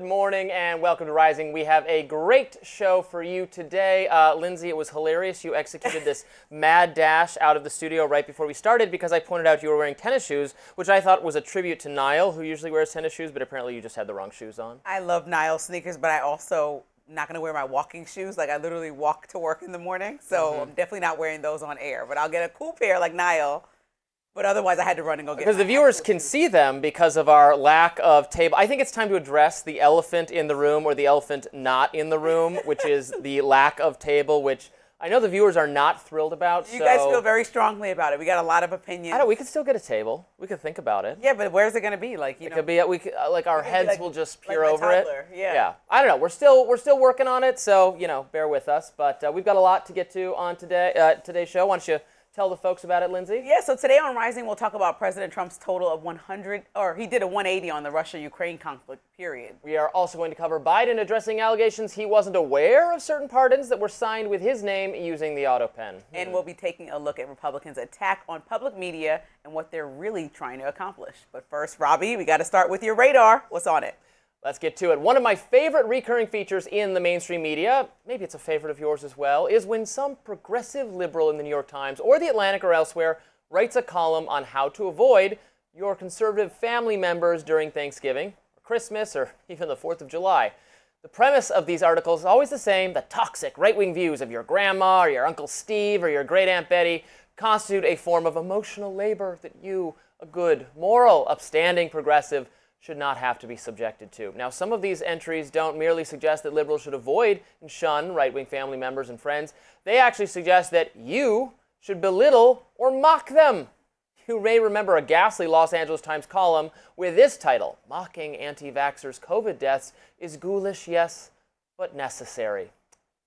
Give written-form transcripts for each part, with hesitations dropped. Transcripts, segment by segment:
morning and welcome to Rising. We have a great show for you today. Lindsey, it was hilarious. You executed this mad dash out of the studio right before we started because I pointed out you were wearing tennis shoes, which I thought was a tribute to Niall, who usually wears tennis shoes, but apparently you just had the wrong shoes on. I love Niall sneakers, but I also not going to wear my walking shoes. Like, I literally walk to work in the morning, so I'm definitely not wearing those on air. But I'll get a cool pair like Niall. But otherwise, I had to run and go get because the viewers can see them because of our lack of table. I think it's time to address the elephant in the room or the elephant not in the room, which is the lack of table, which I know the viewers are not thrilled about. You guys feel very strongly about it. We got a lot of opinions. I know, we could still get a table. We could think about it. Yeah, but where's it going to be? Like, it could be, like our heads will just peer over it. Yeah. I don't know. We're still working on it, so, bear with us. But we've got a lot to get to on today's show. Why don't you tell the folks about it, Lindsey? Yeah, so today on Rising, we'll talk about President Trump's total of 100, or he did a 180 on the Russia-Ukraine conflict, period. We are also going to cover Biden addressing allegations he wasn't aware of certain pardons that were signed with his name using the Autopen. And we'll be taking a look at Republicans' attack on public media and what they're really trying to accomplish. But first, Robby, we got to start with your radar. What's on it? Let's get to it. One of my favorite recurring features in the mainstream media, maybe it's a favorite of yours as well, is when some progressive liberal in the New York Times or the Atlantic or elsewhere writes a column on how to avoid your conservative family members during Thanksgiving, or Christmas, or even the 4th of July. The premise of these articles is always the same. The toxic right-wing views of your grandma or your Uncle Steve or your great-aunt Betty constitute a form of emotional labor that you, a good, moral, upstanding progressive, should not have to be subjected to. Now, some of these entries don't merely suggest that liberals should avoid and shun right-wing family members and friends. They actually suggest that you should belittle or mock them. You may remember a ghastly Los Angeles Times column with this title: "Mocking anti-vaxxers' COVID deaths is ghoulish, yes, but necessary."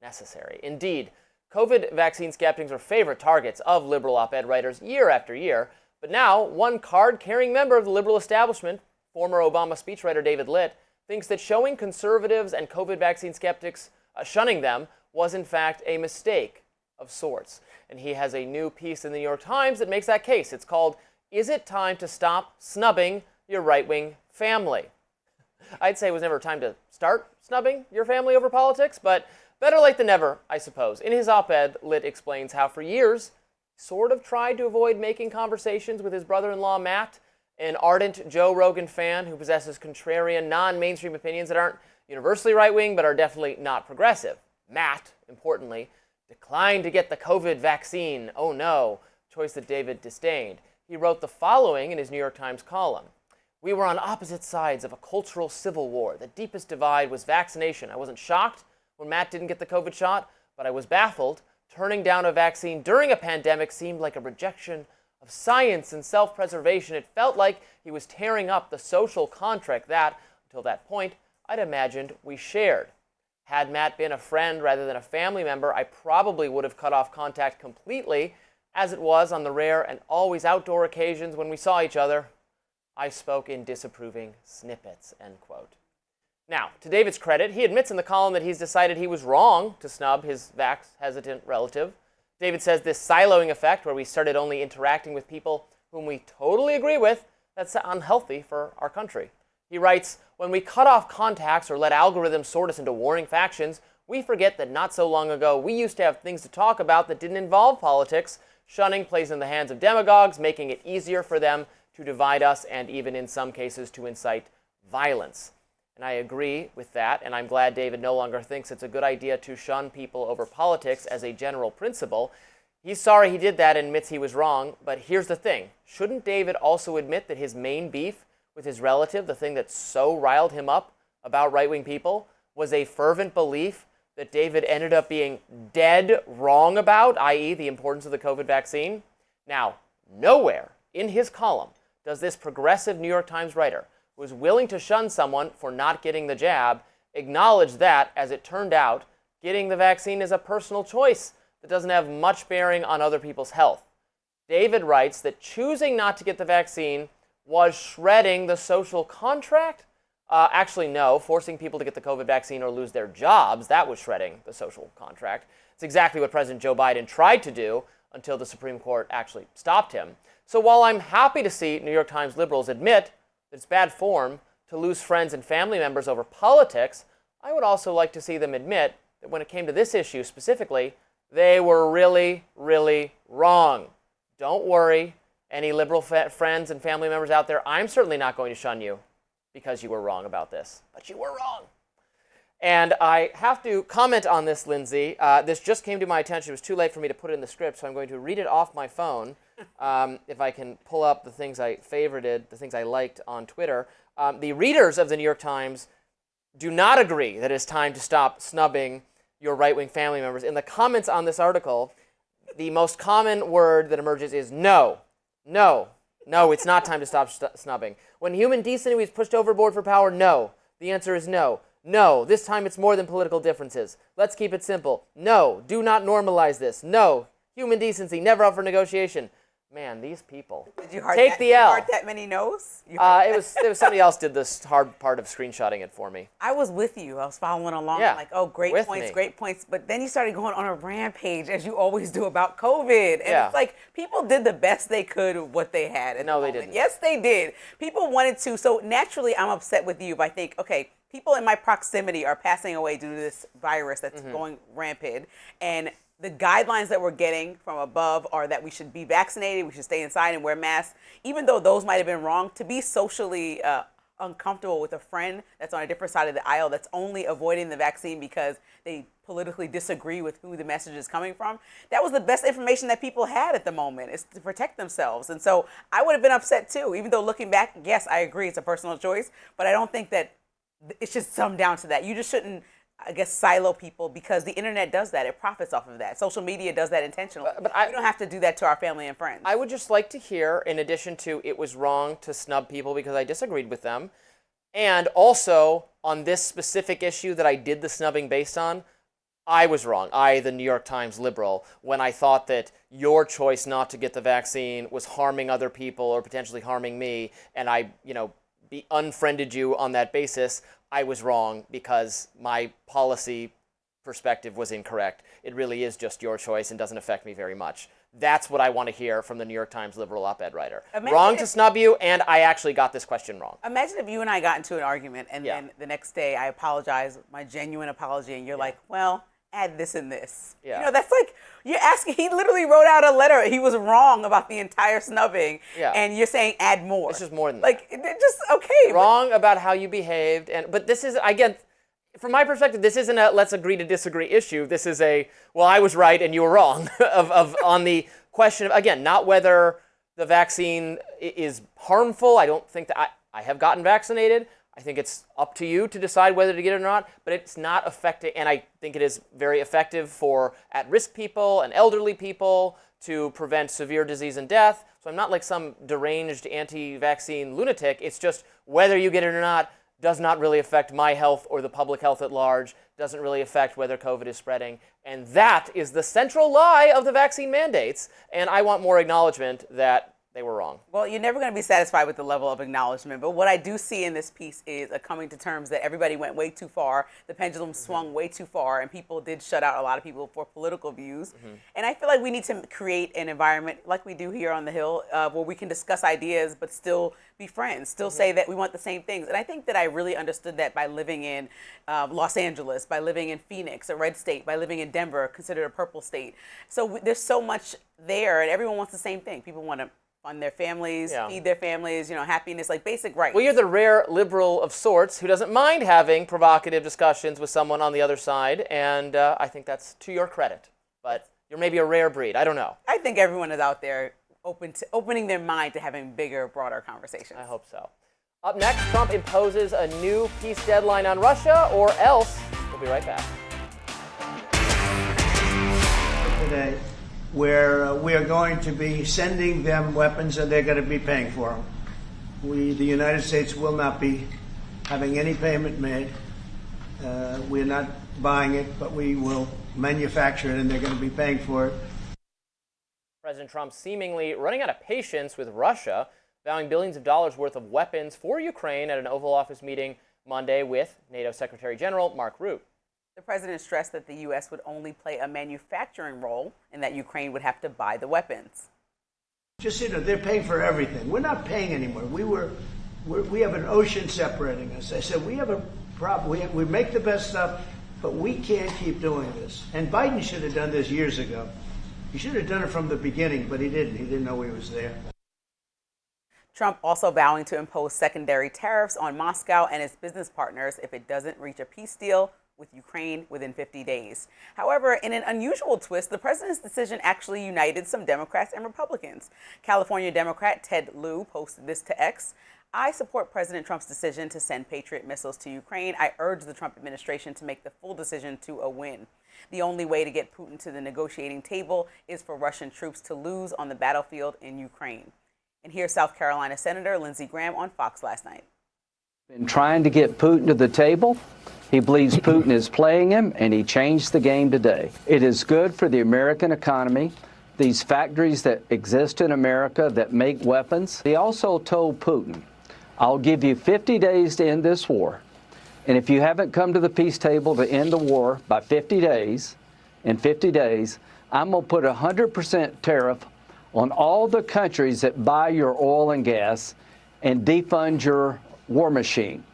Necessary. Indeed, COVID vaccine skeptics are favorite targets of liberal op-ed writers year after year. But now, one card-carrying member of the liberal establishment, former Obama speechwriter David Litt, thinks that showing conservatives and COVID vaccine skeptics shunning them was in fact a mistake of sorts. And he has a new piece in the New York Times that makes that case. It's called, "Is It Time to Stop Snubbing Your Right-Wing Family?" I'd say it was never time to start snubbing your family over politics, but better late than never, I suppose. In his op-ed, Litt explains how for years he sort of tried to avoid making conversations with his brother-in-law Matt, an ardent Joe Rogan fan who possesses contrarian, non-mainstream opinions that aren't universally right-wing but are definitely not progressive. Matt, importantly, declined to get the COVID vaccine. Oh no, choice that David disdained. He wrote the following in his New York Times column: "We were on opposite sides of a cultural civil war. The deepest divide was vaccination. I wasn't shocked when Matt didn't get the COVID shot, but I was baffled. Turning down a vaccine during a pandemic seemed like a rejection of science and self-preservation. It felt like he was tearing up the social contract that, until that point, I'd imagined we shared. Had Matt been a friend rather than a family member, I probably would have cut off contact completely. As it was, on the rare and always outdoor occasions when we saw each other, I spoke in disapproving snippets," end quote. Now, to David's credit, he admits in the column that he's decided he was wrong to snub his vax-hesitant relative. David says this siloing effect, where we started only interacting with people whom we totally agree with, that's unhealthy for our country. He writes, "When we cut off contacts or let algorithms sort us into warring factions, we forget that not so long ago we used to have things to talk about that didn't involve politics. Shunning plays in the hands of demagogues, making it easier for them to divide us and even in some cases to incite violence." And I agree with that, and I'm glad David no longer thinks it's a good idea to shun people over politics as a general principle. He's sorry he did that and admits he was wrong, but here's the thing. Shouldn't David also admit that his main beef with his relative, the thing that so riled him up about right-wing people, was a fervent belief that David ended up being dead wrong about, i.e. the importance of the COVID vaccine? Now, nowhere in his column does this progressive New York Times writer, who was willing to shun someone for not getting the jab, acknowledge that, as it turned out, getting the vaccine is a personal choice that doesn't have much bearing on other people's health. David writes that choosing not to get the vaccine was shredding the social contract. Actually, no. Forcing people to get the COVID vaccine or lose their jobs, that was shredding the social contract. It's exactly what President Joe Biden tried to do until the Supreme Court actually stopped him. So while I'm happy to see New York Times liberals admit that it's bad form to lose friends and family members over politics, I would also like to see them admit that when it came to this issue specifically, they were really, really wrong. Don't worry, any liberal friends and family members out there, I'm certainly not going to shun you because you were wrong about this. But you were wrong. And I have to comment on this, Lindsey. This just came to my attention. It was too late for me to put it in the script, so I'm going to read it off my phone. If I can pull up the things I favorited, the things I liked on Twitter. The readers of the New York Times do not agree that it's time to stop snubbing your right-wing family members. In the comments on this article, the most common word that emerges is no. No. No, it's not time to stop snubbing. When human decency is pushed overboard for power, no. The answer is no. No, this time it's more than political differences. Let's keep it simple. No, do not normalize this. No, human decency, never up for negotiation. Man, these people. Did you heart take the L. Did you heart that many no's? It was somebody else did this hard part of screenshotting it for me. I was with you. I was following along. Yeah, like, oh, great points, me. Great points. But then you started going on a rampage, as you always do, about COVID. And Yeah. it's like people did the best they could with what they had. At No, the they moment. didn't. Yes, they did. People wanted to. So naturally, I'm upset with you if I think, okay, people in my proximity are passing away due to this virus that's going rampant. And the guidelines that we're getting from above are that we should be vaccinated, we should stay inside and wear masks, even though those might have been wrong. To be socially uncomfortable with a friend that's on a different side of the aisle that's only avoiding the vaccine because they politically disagree with who the message is coming from, that was the best information that people had at the moment, is to protect themselves. And so I would have been upset too, even though looking back, yes, I agree, it's a personal choice, but I don't think that it should sum down to that. You just shouldn't, I guess, silo people, because the internet does that. It profits off of that. Social media does that intentionally. But we don't have to do that to our family and friends. I would just like to hear, in addition to it was wrong to snub people because I disagreed with them, and also on this specific issue that I did the snubbing based on, I was wrong. I, the New York Times liberal, when I thought that your choice not to get the vaccine was harming other people or potentially harming me, and I, unfriended you on that basis, I was wrong because my policy perspective was incorrect. It really is just your choice and doesn't affect me very much. That's what I want to hear from the New York Times liberal op-ed writer. Wrong to snub you, and I actually got this question wrong. Imagine if you and I got into an argument, and then the next day I apologize, my genuine apology, and you're like, well, add this and this. Yeah. That's like, you're asking, he literally wrote out a letter. He was wrong about the entire snubbing, and you're saying add more. It's just more than that. Just, okay. Wrong about how you behaved, but this is, again, from my perspective, this isn't a let's agree to disagree issue. This is a, well, I was right and you were wrong on the question of, again, not whether the vaccine is harmful. I don't think that I have gotten vaccinated. I think it's up to you to decide whether to get it or not, but it's not affecting, and I think it is very effective for at-risk people and elderly people to prevent severe disease and death. So I'm not like some deranged anti-vaccine lunatic. It's just whether you get it or not does not really affect my health or the public health at large, doesn't really affect whether COVID is spreading. And that is the central lie of the vaccine mandates, and I want more acknowledgement that they were wrong. Well, you're never going to be satisfied with the level of acknowledgement, but what I do see in this piece is a coming to terms that everybody went way too far, the pendulum swung way too far, and people did shut out a lot of people for political views. And I feel like we need to create an environment like we do here on the Hill where we can discuss ideas but still be friends, still say that we want the same things. And I think that I really understood that by living in Los Angeles, by living in Phoenix, a red state, by living in Denver, considered a purple state. So there's so much there, and everyone wants the same thing. People want to fund their families, feed their families, happiness, like basic rights. Well, you're the rare liberal of sorts who doesn't mind having provocative discussions with someone on the other side, and I think that's to your credit. But you're maybe a rare breed. I don't know. I think everyone is out there opening their mind to having bigger, broader conversations. I hope so. Up next, Trump imposes a new peace deadline on Russia, or else. We'll be right back. Today, where we are going to be sending them weapons and they're going to be paying for them. The United States, will not be having any payment made. We're not buying it, but we will manufacture it and they're going to be paying for it. President Trump seemingly running out of patience with Russia, vowing billions of dollars worth of weapons for Ukraine at an Oval Office meeting Monday with NATO Secretary General Mark Rutte. The president stressed that the U.S. would only play a manufacturing role and that Ukraine would have to buy the weapons. Just, they're paying for everything. We're not paying anymore. We were we have an ocean separating us. I said, we have a problem. We make the best stuff, but we can't keep doing this. And Biden should have done this years ago. He should have done it from the beginning, but he didn't. He didn't know he was there. Trump also vowing to impose secondary tariffs on Moscow and its business partners if it doesn't reach a peace deal with Ukraine within 50 days. However, in an unusual twist, the president's decision actually united some Democrats and Republicans. California Democrat Ted Lieu posted this to X. I support President Trump's decision to send Patriot missiles to Ukraine. I urge the Trump administration to make the full decision to a win. The only way to get Putin to the negotiating table is for Russian troops to lose on the battlefield in Ukraine. And here's South Carolina Senator Lindsey Graham on Fox last night. Been trying to get Putin to the table. He believes Putin is playing him, and he changed the game today. It is good for the American economy, these factories that exist in America that make weapons. He also told Putin, I'll give you 50 days to end this war. And if you haven't come to the peace table to end the war by 50 days, in 50 days, I'm going to put a 100% tariff on all the countries that buy your oil and gas and defund your war machine.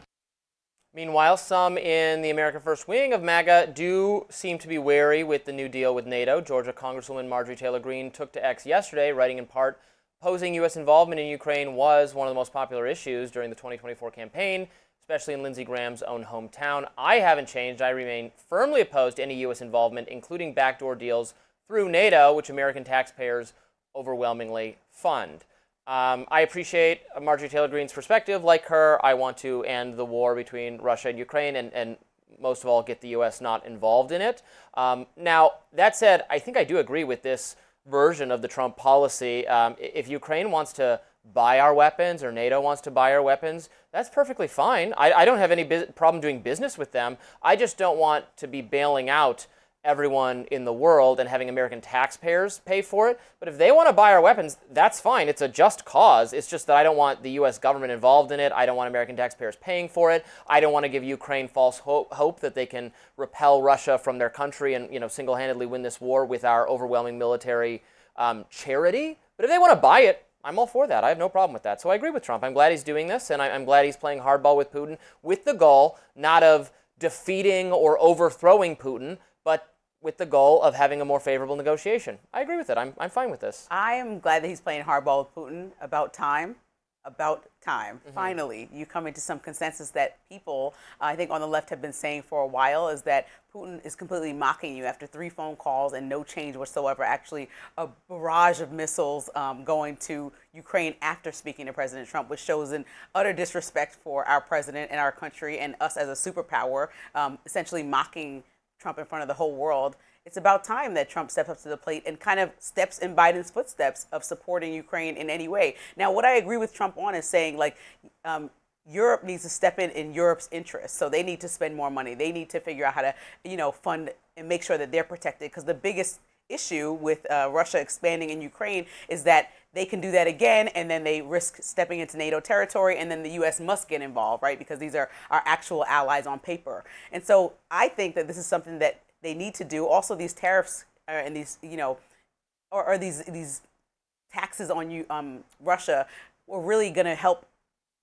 Meanwhile, some in the America First wing of MAGA do seem to be wary with the new deal with NATO. Georgia Congresswoman Marjorie Taylor Greene took to X yesterday, writing in part, opposing U.S. involvement in Ukraine was one of the most popular issues during the 2024 campaign, especially in Lindsey Graham's own hometown. I haven't changed. I remain firmly opposed to any U.S. involvement, including backdoor deals through NATO, which American taxpayers overwhelmingly fund. I appreciate Marjorie Taylor Greene's perspective. Like her, I want to end the war between Russia and Ukraine and most of all, get the U.S. not involved in it. Now, that said, I think I do agree with this version of the Trump policy. If Ukraine wants to buy our weapons or NATO wants to buy our weapons, that's perfectly fine. I don't have any problem doing business with them. I just don't want to be bailing out everyone in the world and having American taxpayers pay for it. But if they want to buy our weapons, that's fine. It's a just cause. It's just that I don't want the U.S. government involved in it. I don't want American taxpayers paying for it. I don't want to give Ukraine false hope that they can repel Russia from their country and, single-handedly win this war with our overwhelming military charity. But if they want to buy it, I'm all for that. I have no problem with that. So I agree with Trump. I'm glad he's doing this, and I'm glad he's playing hardball with Putin with the goal not of defeating or overthrowing Putin, but with the goal of having a more favorable negotiation. I agree with it. I'm fine with this. I am glad that he's playing hardball with Putin. About time. Mm-hmm. Finally, you come into some consensus that people, I think on the left have been saying for a while, is that Putin is completely mocking you after 3 phone calls and no change whatsoever. Actually, a barrage of missiles going to Ukraine after speaking to President Trump, which shows an utter disrespect for our president and our country and us as a superpower, essentially mocking Trump in front of the whole world. It's about time that Trump steps up to the plate and kind of steps in Biden's footsteps of supporting Ukraine in any way. Now, what I agree with Trump on is saying, Europe needs to step in Europe's interest. So they need to spend more money. They need to figure out how to, fund and make sure that they're protected. Because the biggest issue with Russia expanding in Ukraine is that they can do that again, and then they risk stepping into NATO territory, and then the U.S. must get involved, right? Because these are our actual allies on paper. And so I think that this is something that they need to do. Also, these tariffs and these, or these taxes on Russia were really going to help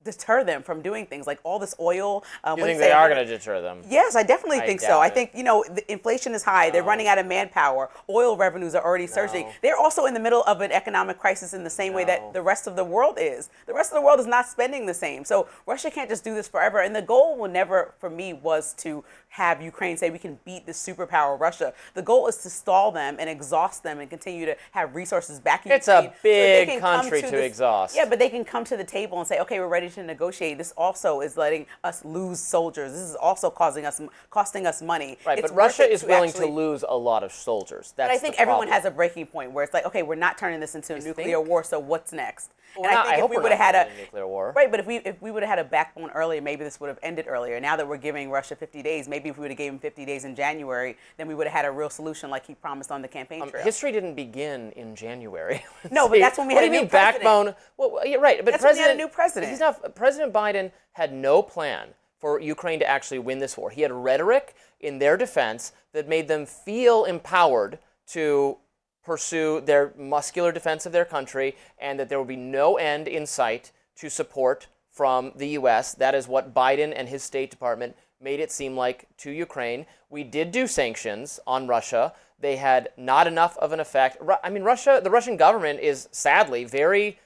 deter them from doing things like all this oil. You think they are going to deter them? Yes, I definitely think so. I think, the inflation is high. No. They're running out of manpower. Oil revenues are already surging. They're also in the middle of an economic crisis in the same way that the rest of the world is. The rest of the world is not spending the same. So Russia can't just do this forever. And the goal will never, for me, was to have Ukraine say we can beat the superpower Russia. The goal is to stall them and exhaust them and continue to have resources back in Ukraine. It's a big country to exhaust. Yeah, but they can come to the table and say, okay, we're ready to negotiate. This also is letting us lose soldiers. This is also costing us money. Right, but Russia is willing to lose a lot of soldiers. That's but I think everyone has a breaking point where it's like, okay, we're not turning this into a nuclear war, so what's next? Well, and I think if we would have had a nuclear war. Right, but if we would have had a backbone earlier, maybe this would have ended earlier. Now that we're giving Russia 50 days, maybe if we would have given 50 days in January, then we would have had a real solution like he promised on the campaign trail. History didn't begin in January. No, but that's when we had a new president. Backbone? Well, yeah, right, but that's when we had a new president. President Biden had no plan for Ukraine to actually win this war. He had rhetoric in their defense that made them feel empowered to pursue their muscular defense of their country, and that there will be no end in sight to support from the U.S. That is what Biden and his State Department made it seem like to Ukraine. We did do sanctions on Russia. They had not enough of an effect. I mean, the Russian government is sadly very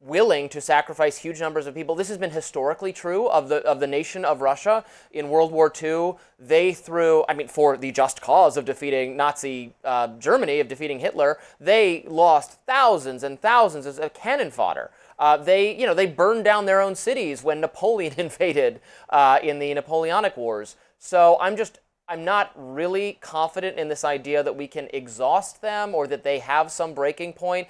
willing to sacrifice huge numbers of people. This has been historically true of the nation of Russia. In World War II, they threw, I mean, for the just cause of defeating Nazi Germany, of defeating Hitler, they lost thousands and thousands of cannon fodder. They burned down their own cities when Napoleon invaded in the Napoleonic Wars. So I'm not really confident in this idea that we can exhaust them or that they have some breaking point.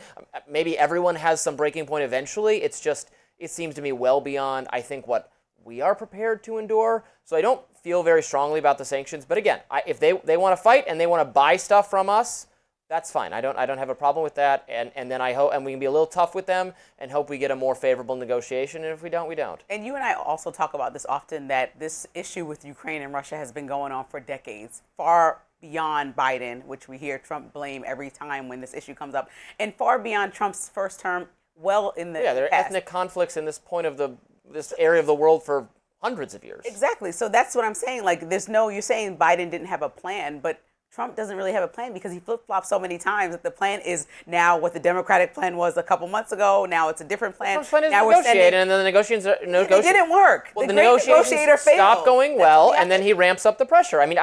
Maybe everyone has some breaking point eventually. It seems to me well beyond, I think, what we are prepared to endure. So I don't feel very strongly about the sanctions. But again, if they want to fight and they want to buy stuff from us, that's fine. I don't have a problem with that. And then I hope, and we can be a little tough with them and hope we get a more favorable negotiation. And if we don't, we don't. And you and I also talk about this often, that this issue with Ukraine and Russia has been going on for decades, far beyond Biden, which we hear Trump blame every time when this issue comes up, and far beyond Trump's first term. Well, in the there are past. ethnic conflicts in this this area of the world for hundreds of years. Exactly. So that's what I'm saying. Like, you're saying Biden didn't have a plan, but Trump doesn't really have a plan because he flip-flops so many times that the plan is now what the Democratic plan was a couple months ago. Now it's a different plan. Trump's plan is now negotiate, and then the negotiations it didn't work. Well, the great negotiations negotiator failed. stop going well, and then he ramps up the pressure. I mean,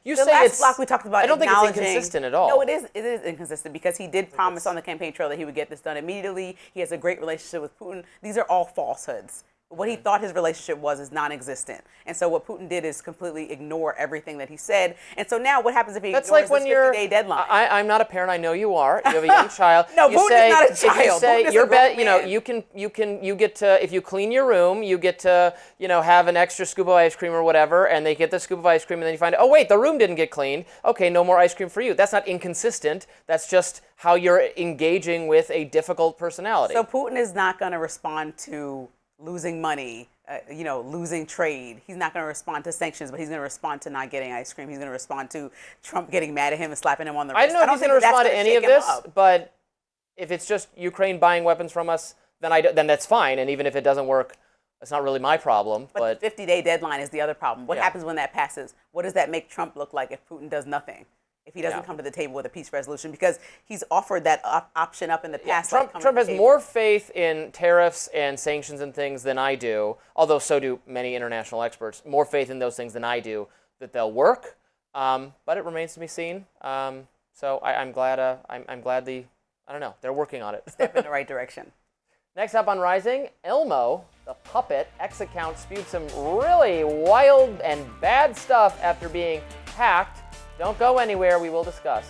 you The say last it's. block we talked about. I don't think it's acknowledging- inconsistent at all. No, it is inconsistent because he did promise on the campaign trail that he would get this done immediately. He has a great relationship with Putin. These are all falsehoods. What he thought his relationship was is non-existent. And so what Putin did is completely ignore everything that he said. And so now what happens if he That's ignores like when this you're. 50-day deadline? I'm not a parent. I know you are. You have a young child. No, you Putin say, is not a If you child. say Putin is a you're grown you know, man. you get to, if you clean your room, you get to, have an extra scoop of ice cream or whatever, and they get the scoop of ice cream, and then you find, oh wait, the room didn't get cleaned. Okay, no more ice cream for you. That's not inconsistent. That's just how you're engaging with a difficult personality. So Putin is not going to respond to losing money, losing trade. He's not going to respond to sanctions, but he's going to respond to not getting ice cream. He's going to respond to Trump getting mad at him and slapping him on the wrist. I don't know if he's going to respond to any of this, but if it's just Ukraine buying weapons from us, then that's fine. And even if it doesn't work, it's not really my problem. But the 50-day deadline is the other problem. What happens when that passes? What does that make Trump look like if Putin does nothing? If he doesn't come to the table with a peace resolution, because he's offered that option up in the past. Trump has more faith in tariffs and sanctions and things than I do, although so do many international experts. More faith in those things than I do that they'll work, but it remains to be seen. So I'm glad. I don't know. They're working on it. Step in the right direction. Next up on Rising, Elmo, the puppet X account spewed some really wild and bad stuff after being hacked. Don't go anywhere, we will discuss.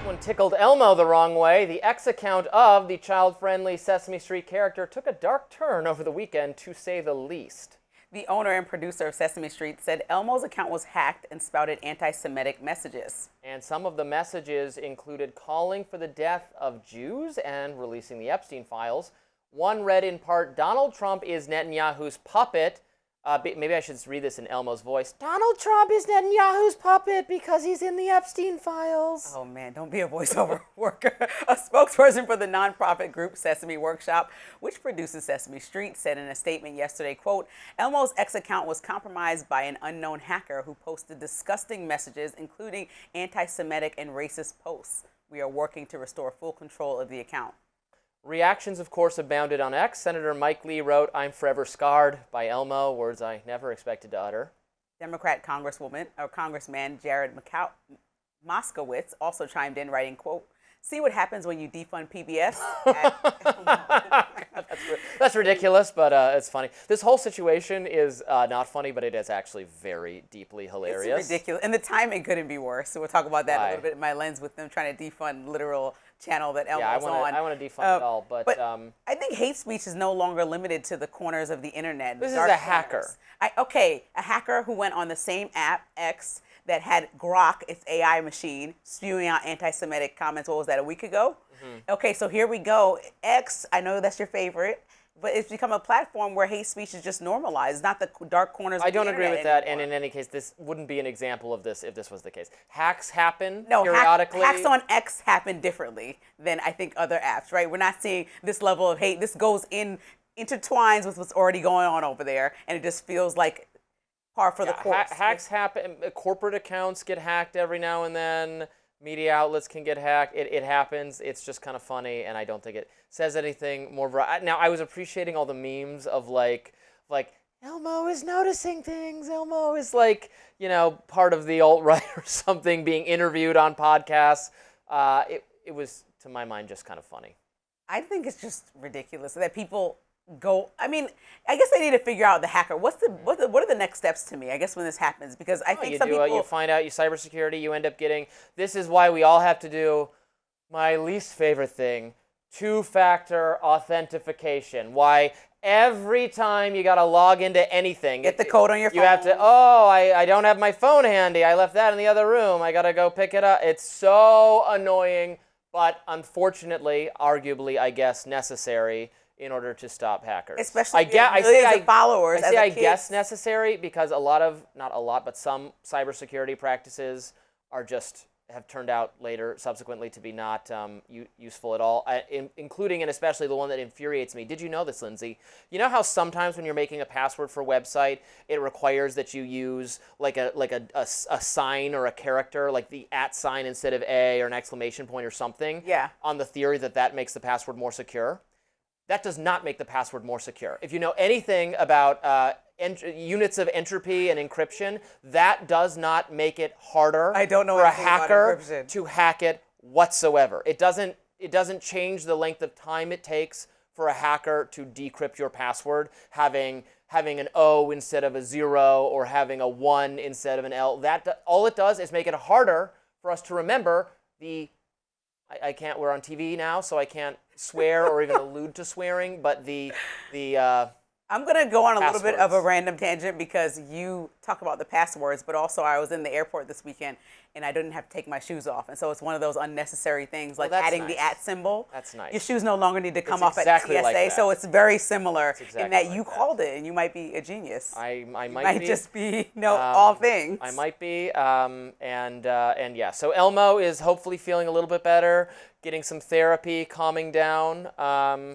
When tickled Elmo the wrong way, the X account of the child-friendly Sesame Street character took a dark turn over the weekend, to say the least. The owner and producer of Sesame Street said Elmo's account was hacked and spouted anti-Semitic messages. And some of the messages included calling for the death of Jews and releasing the Epstein files. One read in part, "Donald Trump is Netanyahu's puppet." Maybe I should read this in Elmo's voice. "Donald Trump is Netanyahu's puppet because he's in the Epstein files." Oh man, don't be a voiceover worker. A spokesperson for the nonprofit group Sesame Workshop, which produces Sesame Street, said in a statement yesterday, quote, "Elmo's X account was compromised by an unknown hacker who posted disgusting messages, including anti-Semitic and racist posts. We are working to restore full control of the account." Reactions, of course, abounded on X. Senator Mike Lee wrote, "I'm forever scarred by Elmo," words I never expected to utter. Democrat Congressman Jared Moskowitz also chimed in, writing, quote, "See what happens when you defund PBS?" That's ridiculous, but it's funny. This whole situation is not funny, but it is actually very deeply hilarious. It's ridiculous. And the timing couldn't be worse. So we'll talk about that a little bit in my lens with them trying to defund literal channel that Elmo's on. I want to defund it all, but I think hate speech is no longer limited to the corners of the internet. This is a hacker. A hacker who went on the same app, X, that had Grok, its AI machine, spewing out anti-Semitic comments. What was that, a week ago? Mm-hmm. Okay, so here we go. X, I know that's your favorite, but it's become a platform where hate speech is just normalized, not the dark corners of I the don't agree internet with that, anymore. and in any case, this wouldn't be an example of this if this was the case. Hacks happen No, periodically. hacks on X happen differently than I think other apps, right? We're not seeing this level of hate. This goes intertwines with what's already going on over there, and it just feels like par for the course. Hacks happen. Corporate accounts get hacked every now and then. Media outlets can get hacked. It happens. It's just kind of funny, and I don't think it says anything more. Now, I was appreciating all the memes of like Elmo is noticing things. Elmo is like, part of the alt-right or something, being interviewed on podcasts. It was, to my mind, just kind of funny. I think it's just ridiculous that people go. I mean, I guess they need to figure out the hacker. What are the next steps to me? I guess when this happens, because I think some people you find out you cybersecurity. You end up getting. This is why we all have to do my least favorite thing: two-factor authentication. Why every time you gotta log into anything, get the code on your phone. You have to. Oh, I don't have my phone handy. I left that in the other room. I gotta go pick it up. It's so annoying, but unfortunately, arguably, I guess necessary in order to stop hackers. Especially millions of followers. I guess necessary because not a lot, but some cybersecurity practices have turned out later, subsequently, to be not useful at all, including and especially the one that infuriates me. Did you know this, Lindsey? You know how sometimes when you're making a password for a website, it requires that you use like a sign or a character, like the @ sign instead of a or an exclamation point or something? Yeah. On the theory that makes the password more secure? That does not make the password more secure. If you know anything about units of entropy and encryption, that does not make it harder for a hacker to hack it whatsoever. It doesn't change the length of time it takes for a hacker to decrypt your password, having an O instead of a 0 or having a 1 instead of an L. All it does is make it harder for us to remember we're on TV now, so I can't swear or even allude to swearing, but I'm going to go on a little bit of a random tangent because you talk about the passwords, but also I was in the airport this weekend and I didn't have to take my shoes off. And so it's one of those unnecessary things like adding the @ symbol. That's nice. Your shoes no longer need to come off exactly at TSA. Like so it's very similar in that you like called it and you might be a genius. I might be. Just be all things. I might be. And yeah, so Elmo is hopefully feeling a little bit better, getting some therapy, calming down.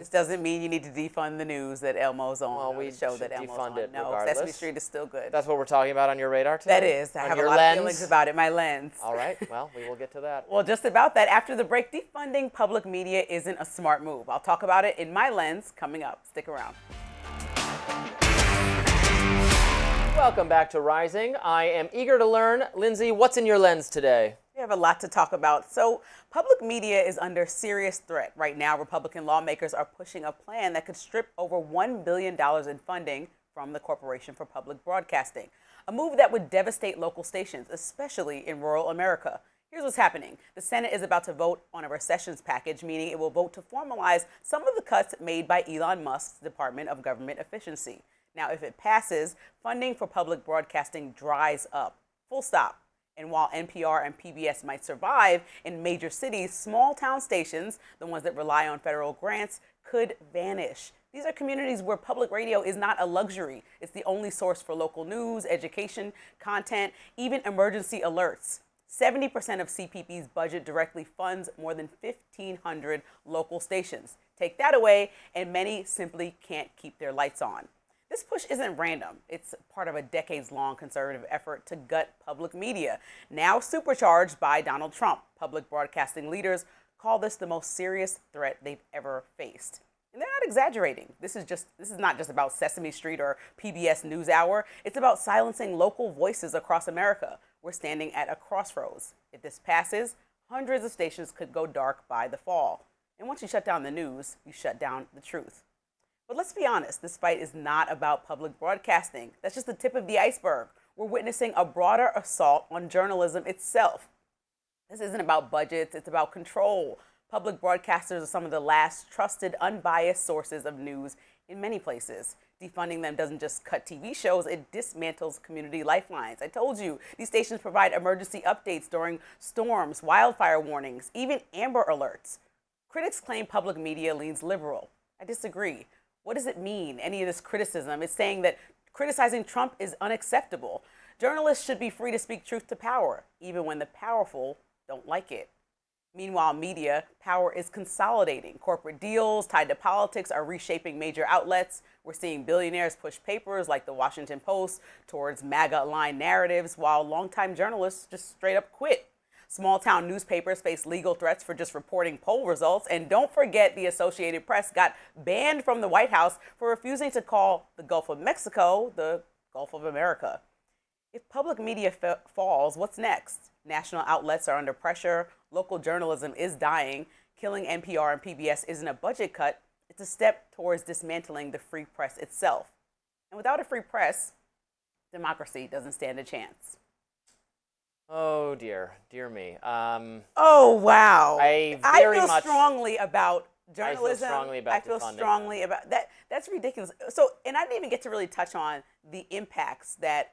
This doesn't mean you need to defund the news that Elmo's on. Well, we show should that Elmo's defund on. it No, regardless. Sesame Street is still good. That's what we're talking about on your radar today? That is. I on have your a lot lens? of feelings about it. My lens. All right. Well, we will get to that. Well, just about that. After the break, defunding public media isn't a smart move. I'll talk about it in my lens coming up. Stick around. Welcome back to Rising. I am eager to learn. Lindsey, what's in your lens today? We have a lot to talk about. So, public media is under serious threat. Right now, Republican lawmakers are pushing a plan that could strip over $1 billion in funding from the Corporation for Public Broadcasting, a move that would devastate local stations, especially in rural America. Here's what's happening. The Senate is about to vote on a recessions package, meaning it will vote to formalize some of the cuts made by Elon Musk's Department of Government Efficiency. Now, if it passes, funding for public broadcasting dries up. Full stop. And while NPR and PBS might survive in major cities, small town stations, the ones that rely on federal grants, could vanish. These are communities where public radio is not a luxury. It's the only source for local news, education, content, even emergency alerts. 70% of CPB's budget directly funds more than 1,500 local stations. Take that away, and many simply can't keep their lights on. This push isn't random. It's part of a decades-long conservative effort to gut public media, now supercharged by Donald Trump. Public broadcasting leaders call this the most serious threat they've ever faced. And they're not exaggerating. This is not just about Sesame Street or PBS NewsHour. It's about silencing local voices across America. We're standing at a crossroads. If this passes, hundreds of stations could go dark by the fall. And once you shut down the news, you shut down the truth. But let's be honest, this fight is not about public broadcasting. That's just the tip of the iceberg. We're witnessing a broader assault on journalism itself. This isn't about budgets, it's about control. Public broadcasters are some of the last trusted, unbiased sources of news in many places. Defunding them doesn't just cut TV shows, it dismantles community lifelines. I told you, these stations provide emergency updates during storms, wildfire warnings, even Amber Alerts. Critics claim public media leans liberal. I disagree. What does it mean, any of this criticism? It's saying that criticizing Trump is unacceptable. Journalists should be free to speak truth to power, even when the powerful don't like it. Meanwhile, media power is consolidating. Corporate deals tied to politics are reshaping major outlets. We're seeing billionaires push papers like the Washington Post towards MAGA-aligned narratives, while longtime journalists just straight up quit. Small-town newspapers face legal threats for just reporting poll results. And don't forget, the Associated Press got banned from the White House for refusing to call the Gulf of Mexico the Gulf of America. If public media falls, what's next? National outlets are under pressure. Local journalism is dying. Killing NPR and PBS isn't a budget cut. It's a step towards dismantling the free press itself. And without a free press, democracy doesn't stand a chance. Oh dear, dear me. Oh wow! I feel strongly about journalism. I feel strongly about I feel strongly about that. That's ridiculous. So, and I didn't even get to really touch on the impacts that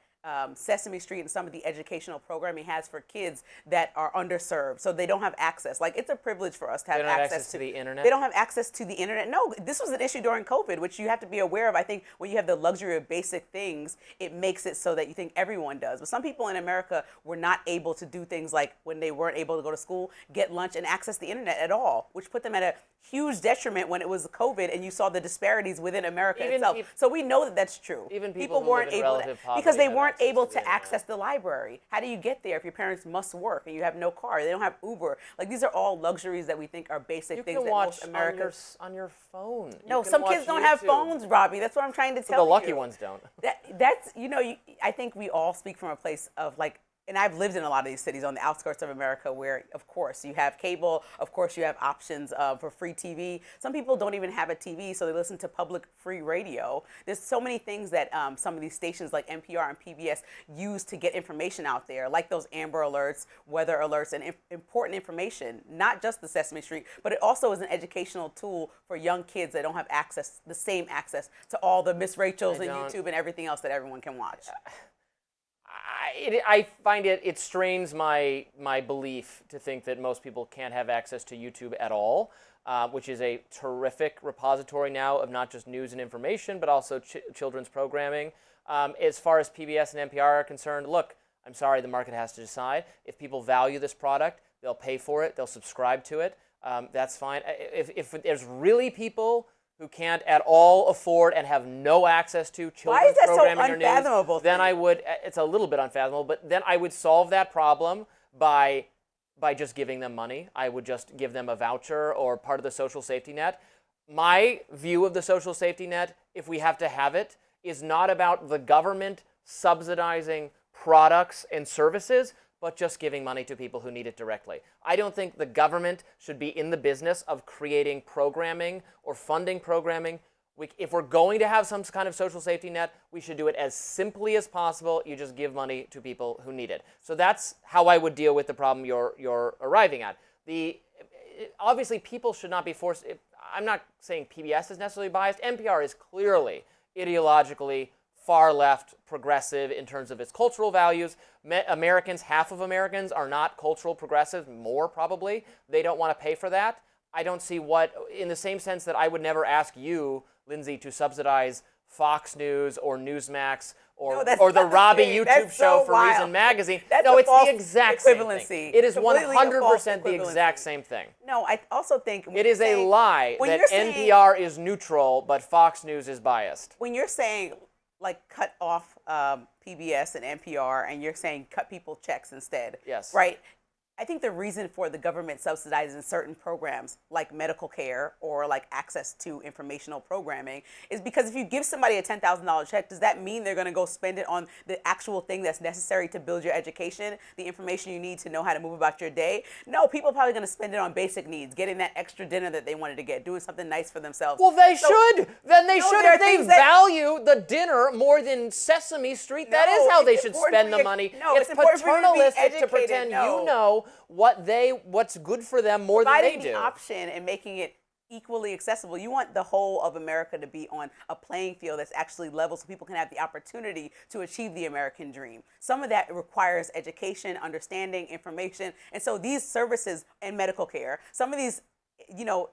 Sesame Street and some of the educational programming has for kids that are underserved, so they don't have access. Like, it's a privilege for us to have access to the internet. They don't have access to the internet. No, this was an issue during COVID, which you have to be aware of. I think when you have the luxury of basic things, it makes it so that you think everyone does. But some people in America were not able to do things like, when they weren't able to go to school, get lunch and access the internet at all, which put them at a huge detriment when it was COVID, and you saw the disparities within America itself. So we know that that's true. Even people who weren't live in able relative poverty because they have weren't access able to to the access the library. How do you get there if your parents must work and you have no car? They don't have Uber. Like, these are all luxuries that we think are basic things that most Americans on your phone. No, some kids don't have phones, Robby. That's what I'm trying to tell you. The lucky ones don't. That's I think we all speak from a place of, like, and I've lived in a lot of these cities on the outskirts of America where, of course, you have cable. Of course, you have options for free TV. Some people don't even have a TV, so they listen to public free radio. There's so many things that some of these stations like NPR and PBS use to get information out there, like those Amber Alerts, weather alerts, and important information, not just the Sesame Street, but it also is an educational tool for young kids that don't have access, the same access to all the Miss Rachels and YouTube and everything else that everyone can watch. I find it strains my belief to think that most people can't have access to YouTube at all, which is a terrific repository now of not just news and information, but also children's programming. As far as PBS and NPR are concerned, look, I'm sorry, the market has to decide. If people value this product, they'll pay for it, they'll subscribe to it. That's fine. If there's really people who can't at all afford and have no access to children's programming or news, then I would, it's a little bit unfathomable, but then I would solve that problem by just giving them money. I would just give them a voucher or part of the social safety net. My view of the social safety net, if we have to have it, is not about the government subsidizing products and services, but just giving money to people who need it directly. I don't think the government should be in the business of creating programming or funding programming. If we're going to have some kind of social safety net, we should do it as simply as possible. You just give money to people who need it. So that's how I would deal with the problem you're arriving at. Obviously, people should not be forced. I'm not saying PBS is necessarily biased. NPR is clearly ideologically far left progressive in terms of its cultural values. Americans, half of Americans are not cultural progressive, more probably. They don't want to pay for that. I don't see what, in the same sense that I would never ask you, Lindsey, to subsidize Fox News or Newsmax or the Robby YouTube show for Reason Magazine. No, it's the exact same thing. It is 100% the exact same thing. No, I also think it is a lie that NPR is neutral, but Fox News is biased. When you're saying, like, cut off PBS and NPR, and you're saying cut people checks instead. Yes. Right? I think the reason for the government subsidizing certain programs like medical care or like access to informational programming is because if you give somebody a $10,000 check, does that mean they're going to go spend it on the actual thing that's necessary to build your education, the information you need to know how to move about your day? No, people are probably going to spend it on basic needs, getting that extra dinner that they wanted to get, doing something nice for themselves. Well, they should. Then they should. If they value the dinner more than Sesame Street, that is how they should spend the money. It's paternalistic to pretend you know what's good for them more than they do. Providing the option and making it equally accessible. You want the whole of America to be on a playing field that's actually level so people can have the opportunity to achieve the American dream. Some of that requires education, understanding, information. And so these services and medical care, some of these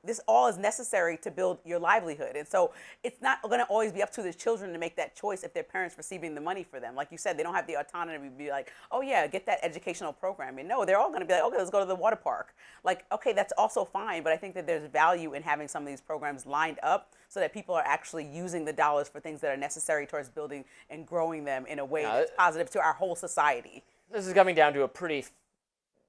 this all is necessary to build your livelihood. And so it's not going to always be up to the children to make that choice if their parents receiving the money for them. Like you said, they don't have the autonomy to be like, oh yeah, get that educational program. And no, they're all going to be like, okay, let's go to the water park. Like, okay, that's also fine. But I think that there's value in having some of these programs lined up so that people are actually using the dollars for things that are necessary towards building and growing them in a way that's positive to our whole society. This is coming down to a pretty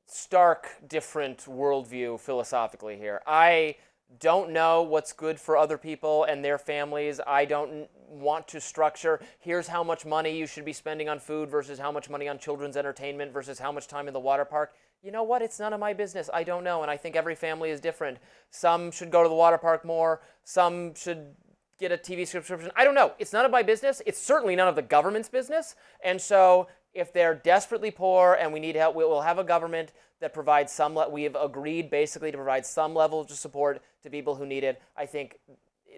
stark, different worldview philosophically here. I don't know what's good for other people and their families. I don't want to structure, here's how much money you should be spending on food versus how much money on children's entertainment versus how much time in the water park. You know what? It's none of my business. I don't know, and I think every family is different. Some should go to the water park more. Some should get a TV subscription. I don't know. It's none of my business. It's certainly none of the government's business. And so if they're desperately poor and we need help, we'll have a government that provides some, we have agreed basically to provide some level of support to people who need it. I think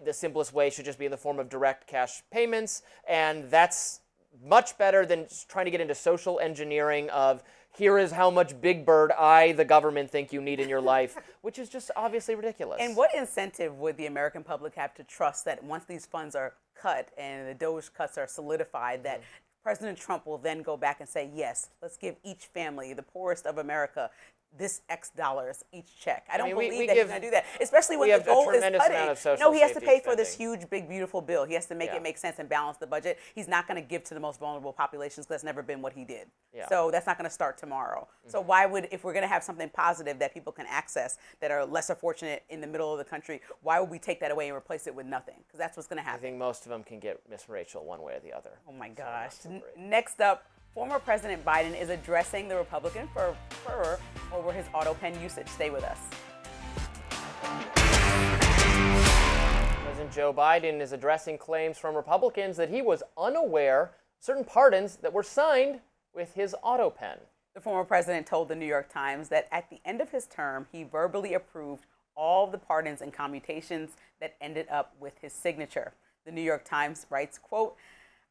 the simplest way should just be in the form of direct cash payments, and that's much better than trying to get into social engineering of, here is how much Big Bird the government, think you need in your life, which is just obviously ridiculous. And what incentive would the American public have to trust that once these funds are cut and the DOGE cuts are solidified, that President Trump will then go back and say, yes, let's give each family, the poorest of America, this X dollars each check. I don't believe that he's going to do that, especially when the goal is cutting. No, he has to pay for this huge, big, beautiful bill. He has to make it make sense and balance the budget. He's not going to give to the most vulnerable populations because that's never been what he did. So that's not going to start tomorrow. So why would, if we're going to have something positive that people can access that are lesser fortunate in the middle of the country, why would we take that away and replace it with nothing? Because that's what's going to happen. I think most of them can get Miss Rachel one way or the other. Oh my gosh. Next up, former President Biden is addressing the Republican furor over his Autopen usage. Stay with us. President Joe Biden is addressing claims from Republicans that he was unaware of certain pardons that were signed with his Autopen. The former president told the New York Times that at the end of his term, he verbally approved all the pardons and commutations that ended up with his signature. The New York Times writes, quote,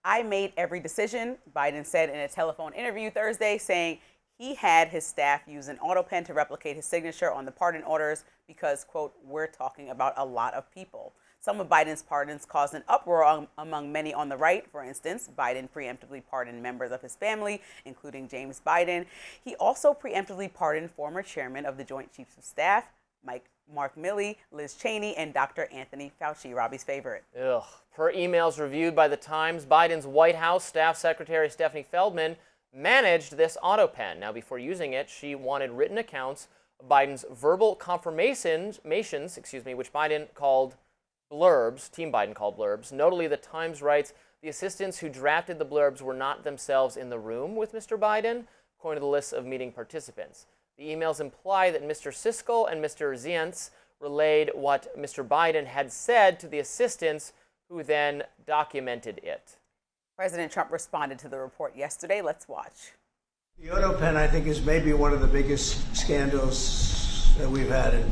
I made every decision, Biden said in a telephone interview Thursday, saying he had his staff use an Autopen to replicate his signature on the pardon orders because, quote, we're talking about a lot of people. Some of Biden's pardons caused an uproar among many on the right. For instance, Biden preemptively pardoned members of his family, including James Biden. He also preemptively pardoned former chairman of the Joint Chiefs of Staff, Mark Milley, Liz Cheney, and Dr. Anthony Fauci, Robby's favorite. Ugh. Per emails reviewed by the Times, Biden's White House staff secretary Stephanie Feldman managed this Autopen. Now, before using it, she wanted written accounts of Biden's verbal confirmations, which Biden called blurbs, Team Biden called blurbs. Notably, the Times writes, the assistants who drafted the blurbs were not themselves in the room with Mr. Biden, according to the list of meeting participants. The emails imply that Mr. Siskel and Mr. Zients relayed what Mr. Biden had said to the assistants, who then documented it. President Trump responded to the report yesterday. Let's watch. The Autopen, I think, is maybe one of the biggest scandals that we've had in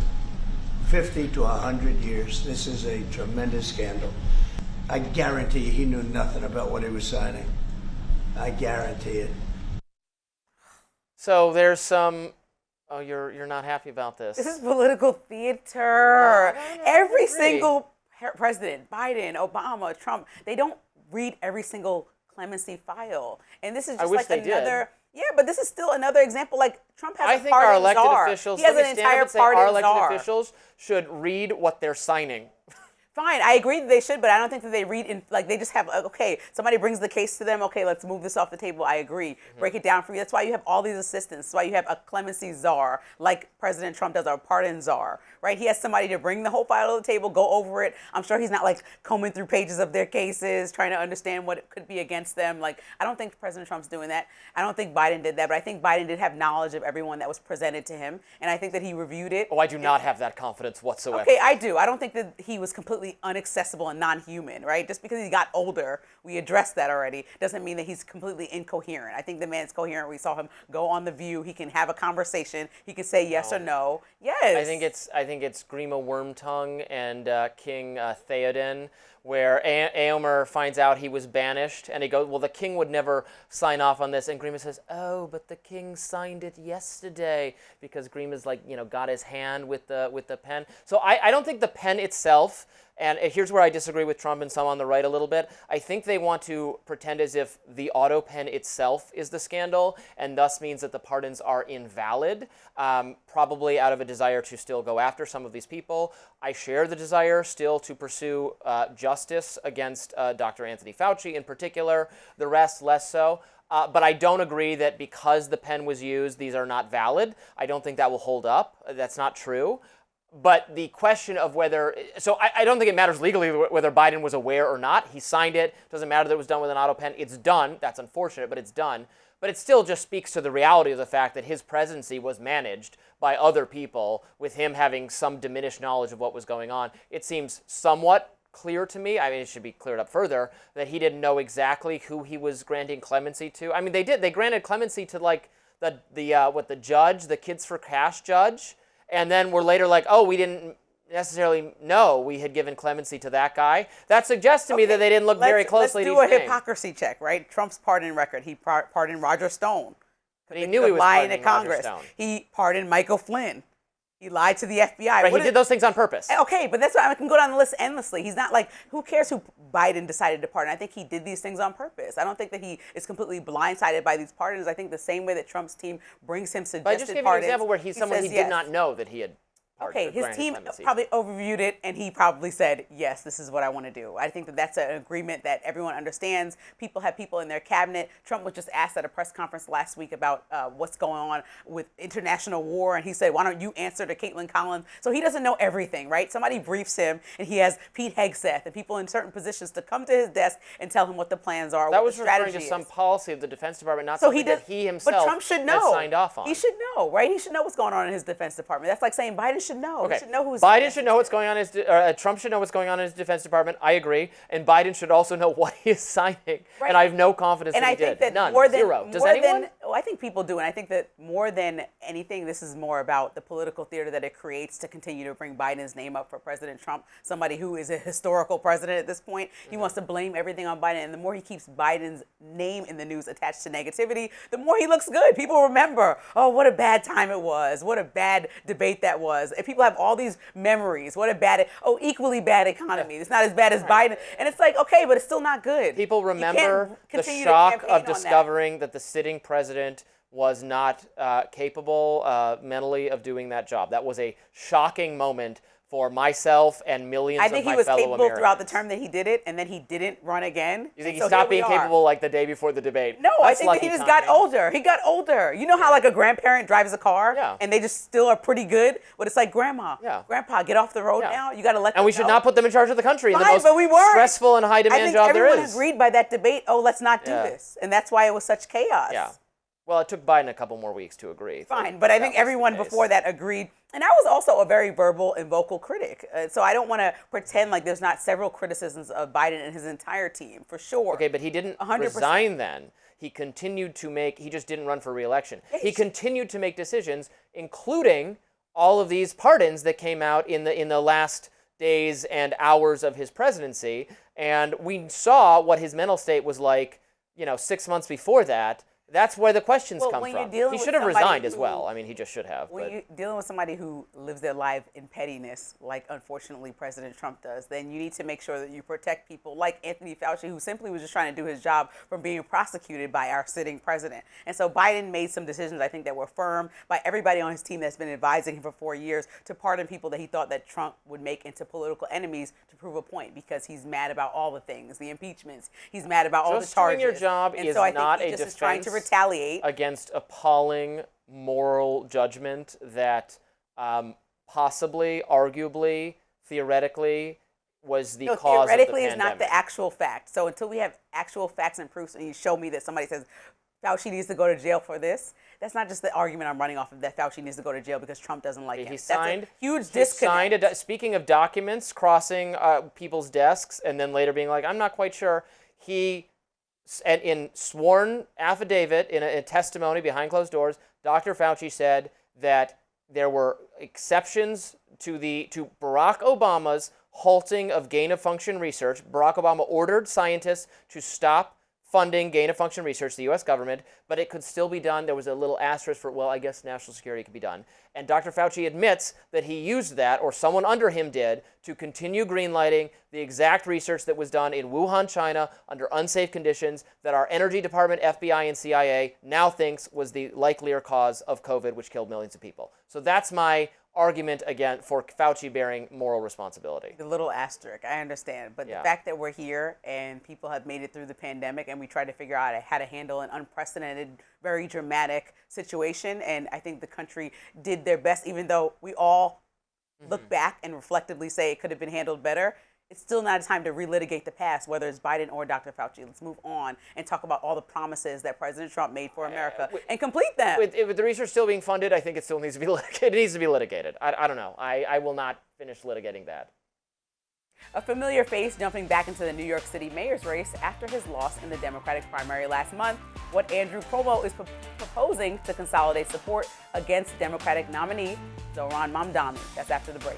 50 to 100 years. This is a tremendous scandal. I guarantee he knew nothing about what he was signing. I guarantee it. So there's some... Oh, you're not happy about this. This is political theater. No, Every single president, Biden, Obama, Trump, they don't read every single clemency file. And this is just like another... Yeah, but this is still another example. Like, Trump has a pardon czar. I think our elected officials, he has an entire pardon our elected officials should read what they're signing. Fine, I agree that they should, but I don't think that they read in, like, they just have, okay, somebody brings the case to them, okay, let's move this off the table, I agree. Break it down for you. That's why you have all these assistants. That's why you have a clemency czar, like President Trump does, or a pardon czar, right? He has somebody to bring the whole file to the table, go over it. I'm sure he's not, like, combing through pages of their cases, trying to understand what it could be against them. Like, I don't think President Trump's doing that. I don't think Biden did that, but I think Biden did have knowledge of everyone that was presented to him, and I think that he reviewed it. Oh, I do not have that confidence whatsoever. Okay, I do. I don't think that he was completely inaccessible and non-human, right? Just because he got older We addressed that already. Doesn't mean that he's completely incoherent. I think the man's coherent. We saw him go on The View. He can have a conversation. He can say yes or no. Yes. I think it's Grima Wormtongue and King Theoden, where Éomer finds out he was banished, and he goes, well, the king would never sign off on this, and Grima says, oh, but the king signed it yesterday, because Grima's like, got his hand with the pen. So I don't think the pen itself, and here's where I disagree with Trump and some on the right a little bit. I think they want to pretend as if the Autopen itself is the scandal, and thus means that the pardons are invalid, probably out of a desire to still go after some of these people. I share the desire still to pursue justice against Dr. Anthony Fauci in particular, the rest less so. But I don't agree that because the pen was used, these are not valid. I don't think that will hold up. That's not true. But the question of whether, so I don't think it matters legally whether Biden was aware or not. He signed it. Doesn't matter that it was done with an auto pen. It's done. That's unfortunate, but it's done. But it still just speaks to the reality of the fact that his presidency was managed by other people with him having some diminished knowledge of what was going on. It seems somewhat clear to me, I mean, it should be cleared up further, that he didn't know exactly who he was granting clemency to. I mean, they granted clemency to like the judge, the Kids for Cash judge. And then we're later like, oh, we didn't necessarily know we had given clemency to that guy. That suggests to me that they didn't look very closely at each Let's do a name. hypocrisy check, right? Trump's pardon record. He pardoned Roger Stone. But he knew he was lying pardoning to Congress. Roger Stone. He pardoned Michael Flynn. He lied to the FBI. Right, he did those things on purpose. Okay, but that's why I can go down the list endlessly. He's not like, who cares who Biden decided to pardon? I think he did these things on purpose. I don't think that he is completely blindsided by these pardons. I think the same way that Trump's team brings him suggested But I just gave you an example where he's someone he did not know that he had. Okay, his team probably overviewed it, and he probably said, yes, this is what I want to do. I think that that's an agreement that everyone understands. People have people in their cabinet. Trump was just asked at a press conference last week about what's going on with international war, and he said, why don't you answer to Caitlin Collins? So he doesn't know everything, right? Somebody briefs him, and he has Pete Hegseth and people in certain positions to come to his desk and tell him what the plans are, that what was the strategy referring to some is. policy of the Defense Department, not So something that he himself but Trump should know. had signed off on. He should know, right? He should know what's going on in his Defense Department. That's like saying Biden should know. Okay. He should know who's Biden should know what's going on. Trump should know what's going on in his Defense Department. I agree, and Biden should also know what he is signing. Right. And I have no confidence that he did. None. Zero. Does anyone? I think people do, and I think that more than anything, this is more about the political theater that it creates to continue to bring Biden's name up for President Trump, somebody who is a historical president at this point. He wants to blame everything on Biden, and the more he keeps Biden's name in the news attached to negativity, the more he looks good. People remember, oh, what a bad time it was, what a bad debate that was. And people have all these memories. What a bad, equally bad economy. It's not as bad as Biden. And it's like, okay, but it's still not good. People remember the shock of discovering that the sitting president was not capable mentally of doing that job. That was a shocking moment for myself and millions of my fellow Americans. I think he was capable throughout the term that he did it, and then he didn't run again. You think he stopped being capable like the day before the debate? No, I think that he just got older. He got older. You know how like a grandparent drives a car and they just still are pretty good? But it's like, Grandma, Grandpa, get off the road now. You got to let them And we should not put them in charge of the country in the most but we weren't. stressful and high-demand job there is. Everyone agreed by that debate, oh, let's not do this. And that's why it was such chaos. Yeah. Well, it took Biden a couple more weeks to agree. Fine, but I think everyone before that agreed. And I was also a very verbal and vocal critic. So I don't want to pretend like there's not several criticisms of Biden and his entire team, for sure. Okay, but he didn't 100%. resign then. He continued to make, he just didn't run for re-election. He continued to make decisions, including all of these pardons that came out in the last days and hours of his presidency. And we saw what his mental state was like, 6 months before that. That's where the questions come from. He should have resigned as well. I mean, he just should have. When you're dealing with somebody who lives their life in pettiness, like unfortunately President Trump does, then you need to make sure that you protect people like Anthony Fauci, who simply was just trying to do his job from being prosecuted by our sitting president. And so Biden made some decisions, I think, that were firm by everybody on his team that's been advising him for 4 years to pardon people that he thought that Trump would make into political enemies to prove a point, because he's mad about all the things, the impeachments. He's mad about all the charges. Just doing your job is not a defense. Is trying to retaliate against appalling moral judgment that possibly, arguably, theoretically was the cause of the pandemic. Theoretically is not the actual fact. So until we have actual facts and proofs, and you show me that somebody says Fauci needs to go to jail for this, that's not just the argument I'm running off of, that Fauci needs to go to jail because Trump doesn't like him. He signed, that's a huge disconnect. Speaking of documents crossing people's desks and then later being like, I'm not quite sure, He, in sworn affidavit, in a testimony behind closed doors, Dr. Fauci said that there were exceptions to Barack Obama's halting of gain-of-function research. Barack Obama ordered scientists to stop funding gain-of-function research, the U.S. government, but it could still be done. There was a little asterisk for, well, I guess national security could be done. And Dr. Fauci admits that he used that, or someone under him did, to continue greenlighting the exact research that was done in Wuhan, China, under unsafe conditions that our Energy Department, FBI, and CIA now thinks was the likelier cause of COVID, which killed millions of people. So that's my argument again for Fauci bearing moral responsibility. The little asterisk, I understand. But the fact that we're here and people have made it through the pandemic and we try to figure out how to handle an unprecedented, very dramatic situation. And I think the country did their best, even though we all look back and reflectively say it could have been handled better. It's still not a time to relitigate the past, whether it's Biden or Dr. Fauci. Let's move on and talk about all the promises that President Trump made for America and complete them. With the research still being funded, I think it still needs to be litigated. It needs to be litigated. I don't know. I will not finish litigating that. A familiar face jumping back into the New York City mayor's race after his loss in the Democratic primary last month. What Andrew Cuomo is proposing to consolidate support against Democratic nominee Zohran Mamdani. That's after the break.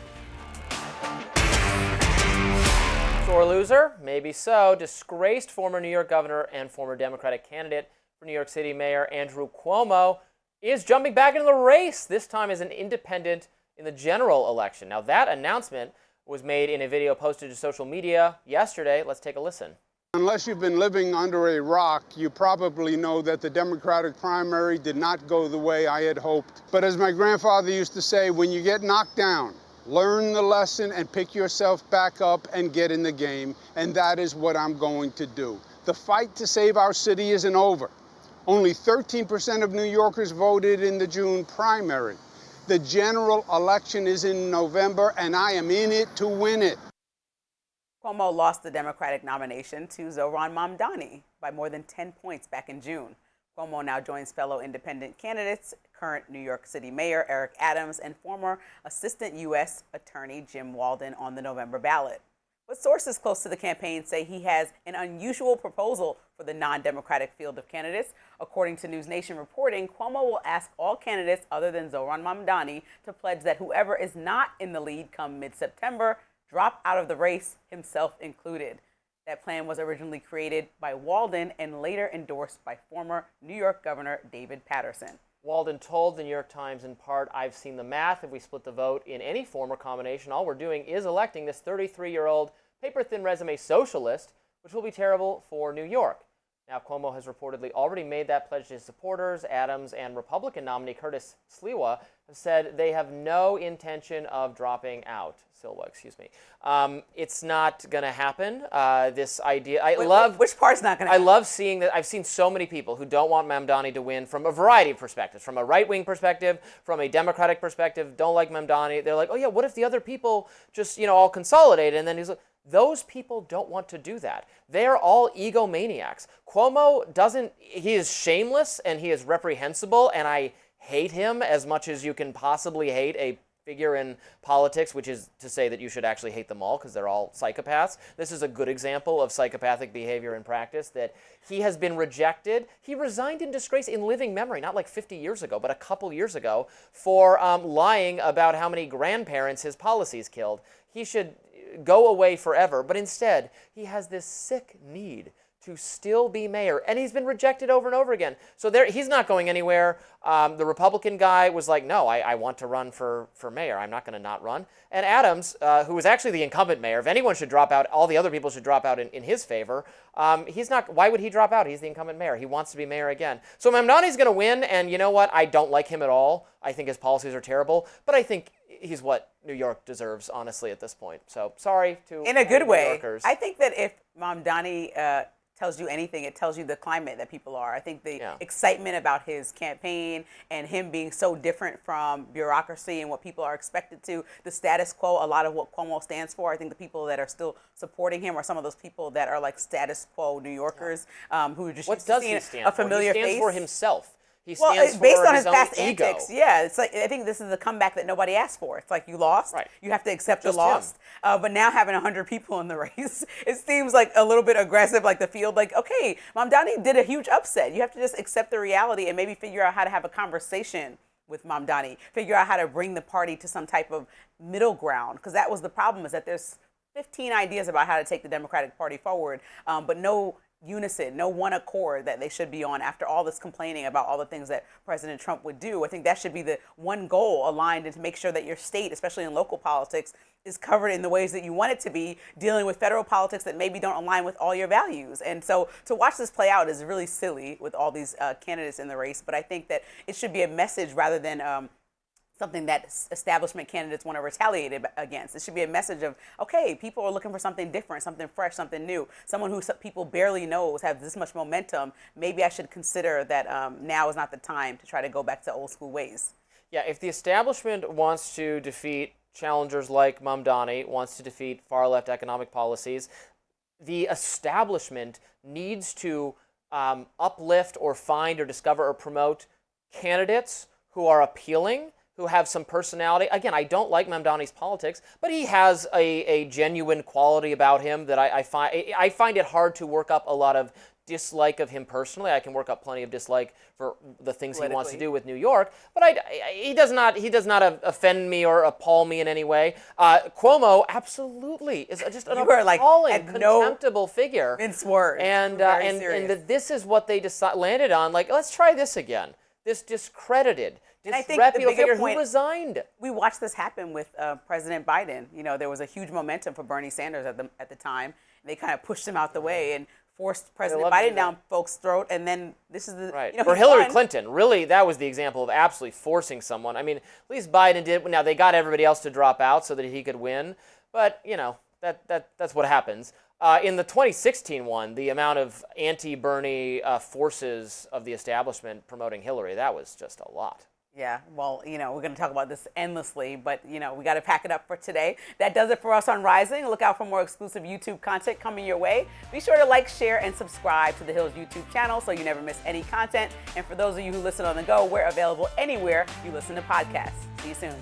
Sore loser? Maybe so. Disgraced former New York governor and former Democratic candidate for New York City Mayor Andrew Cuomo is jumping back into the race, this time as an independent in the general election. Now, that announcement was made in a video posted to social media yesterday. Let's take a listen. Unless you've been living under a rock, you probably know that the Democratic primary did not go the way I had hoped. But as my grandfather used to say, when you get knocked down, learn the lesson and pick yourself back up and get in the game, and that is what I'm going to do. The fight to save our city isn't over. Only 13% of New Yorkers voted in the June primary. The general election is in November, and I am in it to win it. Cuomo lost the Democratic nomination to Zohran Mamdani by more than 10 points back in June. Cuomo now joins fellow independent candidates, current New York City Mayor Eric Adams and former Assistant U.S. Attorney Jim Walden on the November ballot. But sources close to the campaign say he has an unusual proposal for the non-Democratic field of candidates. According to News Nation reporting, Cuomo will ask all candidates other than Zohran Mamdani to pledge that whoever is not in the lead come mid-September drop out of the race, himself included. That plan was originally created by Walden and later endorsed by former New York Governor David Paterson. Walden told the New York Times in part, I've seen the math. If we split the vote in any form or combination, all we're doing is electing this 33-year-old paper-thin resume socialist, which will be terrible for New York. Now, Cuomo has reportedly already made that pledge to his supporters. Adams and Republican nominee Curtis Sliwa have said they have no intention of dropping out. Silwa, excuse me. It's not going to happen. This idea, which part's not going to happen? I love seeing that. I've seen so many people who don't want Mamdani to win from a variety of perspectives, from a right-wing perspective, from a Democratic perspective, don't like Mamdani. They're like, oh yeah, what if the other people just, all consolidate? And then he's like, those people don't want to do that. They're all egomaniacs. Cuomo he is shameless and he is reprehensible, and I hate him as much as you can possibly hate a figure in politics, which is to say that you should actually hate them all because they're all psychopaths. This is a good example of psychopathic behavior in practice, that he has been rejected. He resigned in disgrace in living memory, not like 50 years ago, but a couple years ago, for lying about how many grandparents his policies killed. He should go away forever, but instead he has this sick need to still be mayor, and he's been rejected over and over again. So he's not going anywhere. The Republican guy was like, no, I want to run for mayor. I'm not going to not run. And Adams, who was actually the incumbent mayor, if anyone should drop out, all the other people should drop out in his favor. He's not. Why would he drop out? He's the incumbent mayor. He wants to be mayor again. So Mamdani's going to win, and you know what? I don't like him at all. I think his policies are terrible, but I think he's what New York deserves, honestly, at this point. So sorry to in a good New way. Yorkers. I think that if Mamdani tells you anything, it tells you the climate that people are. I think the excitement about his campaign and him being so different from bureaucracy and what people are expected to, the status quo, a lot of what Cuomo stands for. I think the people that are still supporting him are some of those people that are like status quo New Yorkers who are just what does seeing he stand a familiar for? He stands face. for himself. He stands for based on his his own past ego. antics, yeah, it's like I think this is a comeback that nobody asked for. It's like you lost, Right. you have to accept Just you lost. But now having 100 people in the race, it seems like a little bit aggressive. Like the field, like okay, Mamdani did a huge upset. You have to just accept the reality and maybe figure out how to have a conversation with Mamdani. Figure out how to bring the party to some type of middle ground, because that was the problem. Is that there's 15 ideas about how to take the Democratic Party forward, but no unison, no one accord that they should be on after all this complaining about all the things that President Trump would do. I think that should be the one goal aligned, and to make sure that your state, especially in local politics, is covered in the ways that you want it to be, dealing with federal politics that maybe don't align with all your values. And so to watch this play out is really silly with all these candidates in the race, but I think that it should be a message rather than something that establishment candidates want to retaliate against. It should be a message of, okay, people are looking for something different, something fresh, something new, someone who people barely knows has this much momentum. Maybe I should consider that now is not the time to try to go back to old school ways. Yeah, if the establishment wants to defeat challengers like Mamdani, wants to defeat far-left economic policies, the establishment needs to uplift or find or discover or promote candidates who are appealing, who have some personality. Again, I don't like Mamdani's politics, but he has a genuine quality about him that I find it hard to work up a lot of dislike of him personally. I can work up plenty of dislike for the things he wants to do with New York, but he does not offend me or appall me in any way. Cuomo absolutely is just an appalling, contemptible figure. Mince words. And that this is what they landed on. Like, let's try this again. This discredited, disreputable figure who resigned. We watched this happen with President Biden. You know, there was a huge momentum for Bernie Sanders at the time. They kind of pushed him out the way and forced President Biden down folks' throat. And then this is the right. You know, for Hillary Clinton, really, that was the example of absolutely forcing someone. I mean, at least Biden did. Now they got everybody else to drop out so that he could win. But you know, that's what happens. In the 2016 one, the amount of anti-Bernie forces of the establishment promoting Hillary, that was just a lot. Yeah, well, you know, we're going to talk about this endlessly, but, you know, we got to pack it up for today. That does it for us on Rising. Look out for more exclusive YouTube content coming your way. Be sure to like, share, and subscribe to The Hill's YouTube channel so you never miss any content. And for those of you who listen on the go, we're available anywhere you listen to podcasts. See you soon.